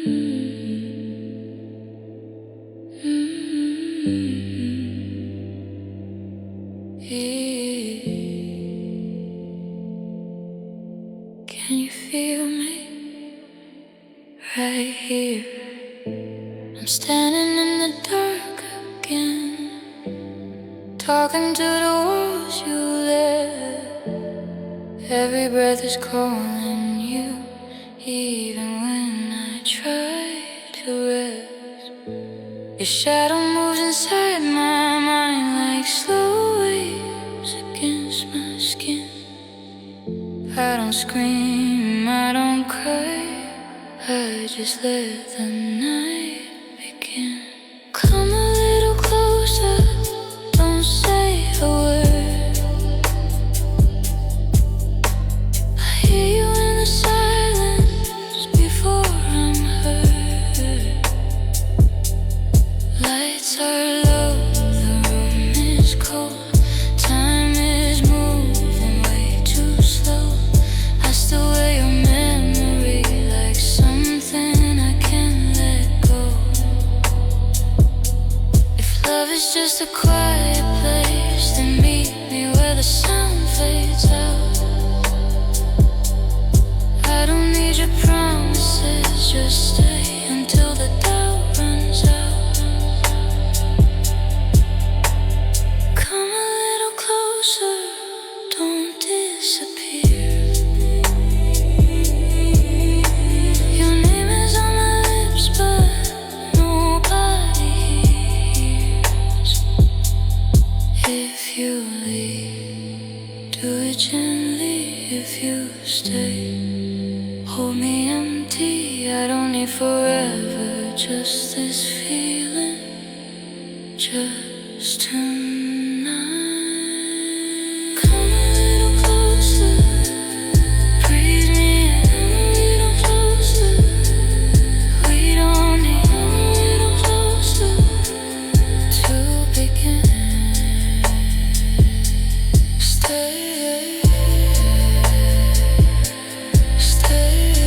Can you feel me right here? I'm standing in the dark again, talking to the walls you left. Every breath is calling you, even when I try to rest. Your shadow moves inside my mind like slow waves against my skin. I don't scream, I don't cry, I just let the night begin. Come a little closer, don't say a word. I hear you in the silence before I'm heard. Lights are low, the room is cold, time is moving way too slow. I still wear your memory like something I can't let go. If love is just a quiet place, then meet me where the sound fades out. I don't need your promises, just stay until the doubt runs out. Come a little closer, don't disappear. Your name is on my lips, but nobody hears. If you leave, do it gently. If you stay, hold me empty. I don't need forever, just this feeling, just tonight. Come a little closer, breathe me in a little closer. We don't need a little closer to begin. Stay, stay,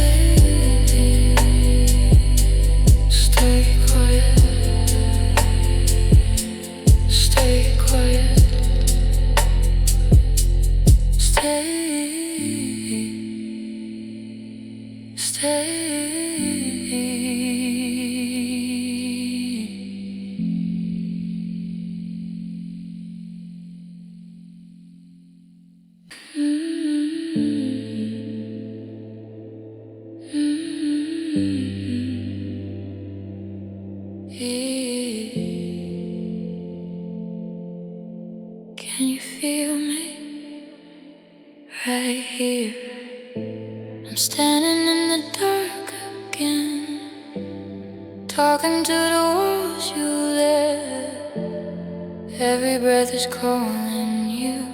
stay quiet, stay quiet, stay, stay. Can you feel me right here? I'm standing in the dark again, talking to the walls you left. Every breath is calling you,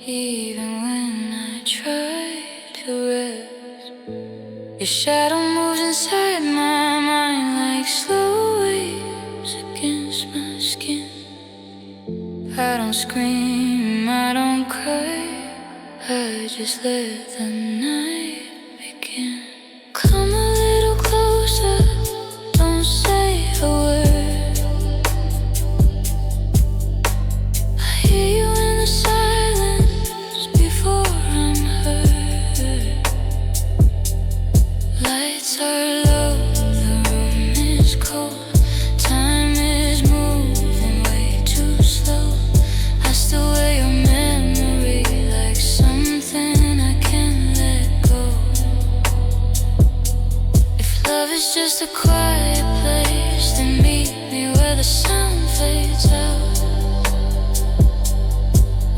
even when I try to rest. Your shadow moves inside my mind like slow waves against my skin. I don't scream, I don't cry, I just let the night begin. Come a little closer, don't say a word. I hear you in the silence before I'm heard. Lights are low, the room is cold, time is moving way too slow. I still wear your memory like something I can't let go. If love is just a quiet place, then meet me where the sound fades out.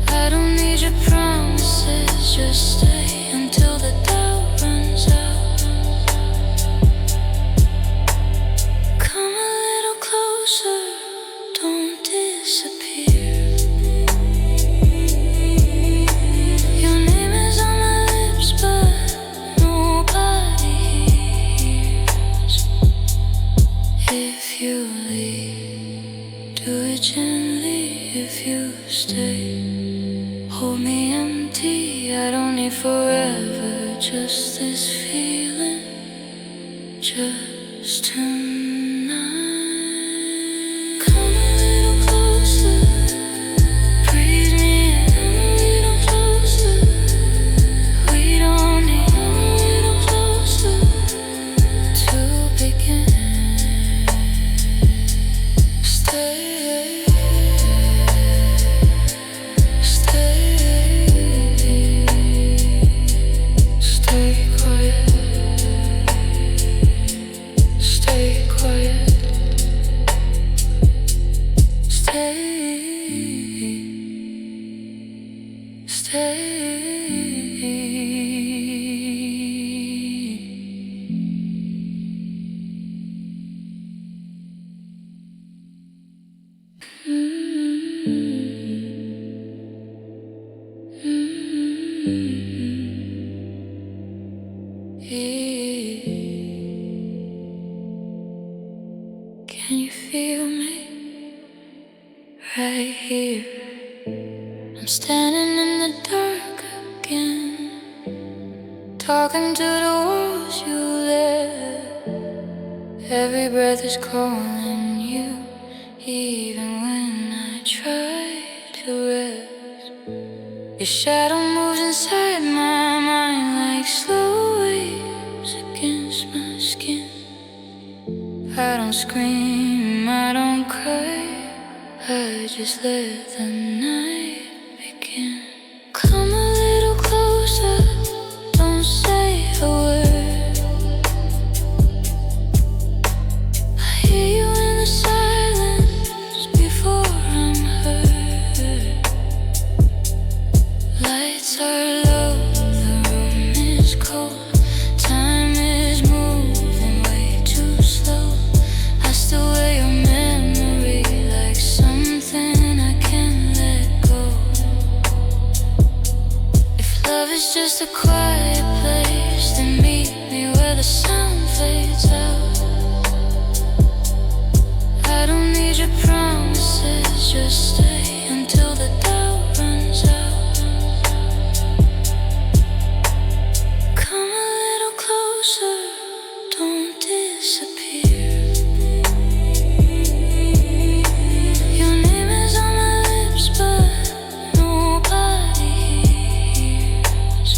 I don't need your promises, just stay until the doubt runs out. Come a little closer, don't disappear. Your name is on my lips, but nobody hears. If you leave, do it gently. If you stay, hold me empty. I don't need forever, just this feeling, just just tonight. Come a little closer, breathe me in a little closer. We don't need a little closer to begin. Stay, stay, stay quiet. Stay quiet. Stay, stay. Can you feel me right here? I'm standing in the dark again, talking to the walls you lit. Every breath is calling you, even when I try to rest. Your shadow moves inside my mind like slow waves against my skin. I don't scream, I don't cry, I just let the night begin. Come a little closer, don't say a word. I hear you in the silence before I'm heard. Lights are low, the room is cold. Time is moving way too slow. I still wear your memory like something I can't let go. If love is just a quiet place, then meet me where the sound fades out. I don't need your promises, just stay until the doubt runs out. Come a little closer, don't disappear. Your name is on my lips, but nobody hears.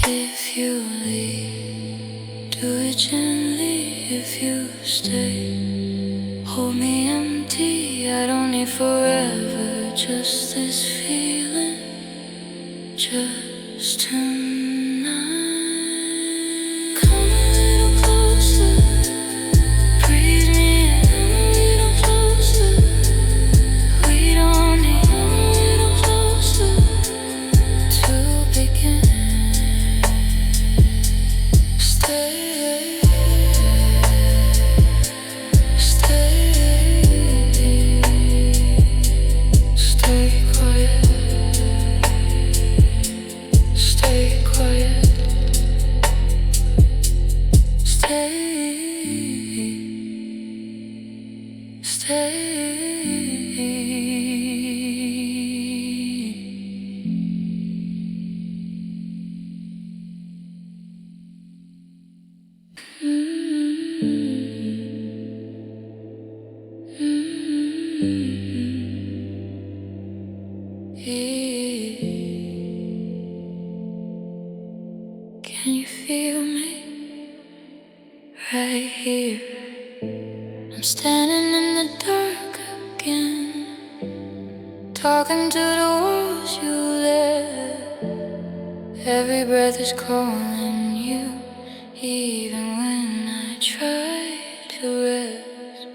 If you leave, do it gently. If you stay, hold me empty. I don't need forever, just this feeling, just tonight. Come a little closer, breathe me in a little closer. We don't need a little closer to begin. Stay, stay, stay quiet. Stay quiet. Stay, stay. Can you feel me right here? I'm standing in the dark again, talking to the walls you lit. Every breath is calling you, even when I try to rest.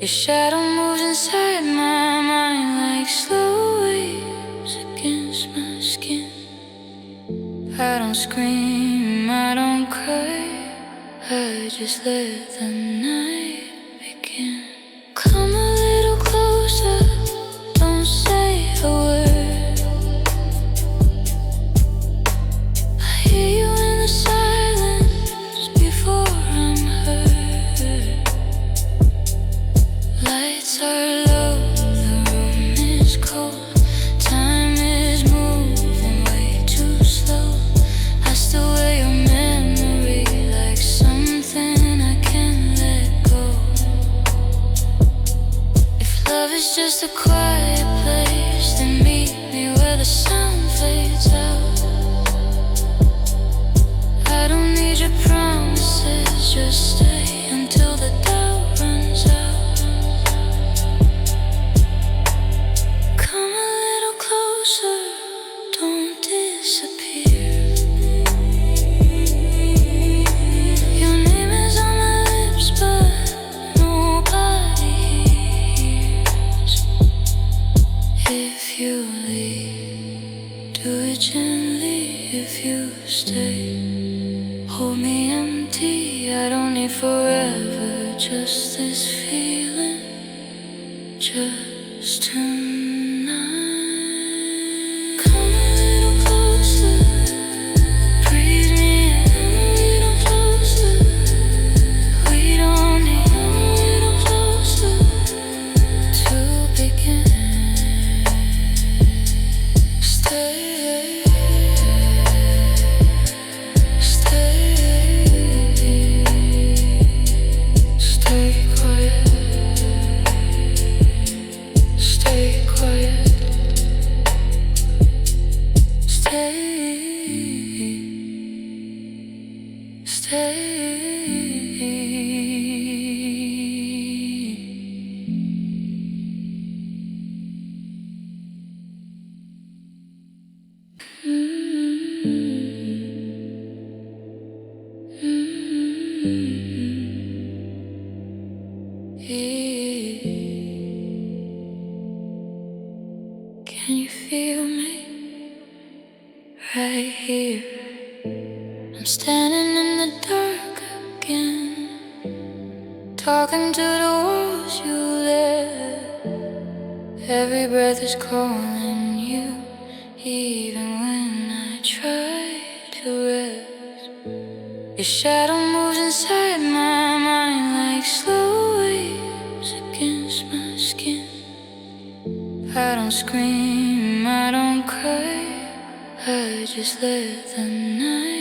Your shadow moves inside my mind like slow waves against my skin. I don't scream, I don't cry, I just let the night begin. Come a little closer, don't say a word. I hear you in the silence before I'm heard. Lights are low, the room is cold. Time is moving way too slow. I still wear your memory like something I just a quiet place to meet me where the sound fades out. I don't need your promises, just stay until the doubt runs out. Come a little closer, don't disappear. Your name is on my lips, but nobody hears. If you leave, do it gently. If you stay, hold me empty. I don't need forever, just this feeling, just tonight. Come a little closer, breathe me in a little closer. We don't need a little closer to begin. Stay. Can you feel me right here? I'm standing in the dark again, talking to the walls you lit. Every breath is calling you, even when I try to rest. Your shadow moves inside my mind like slow waves against my skin. I don't scream, I don't cry, I just let the night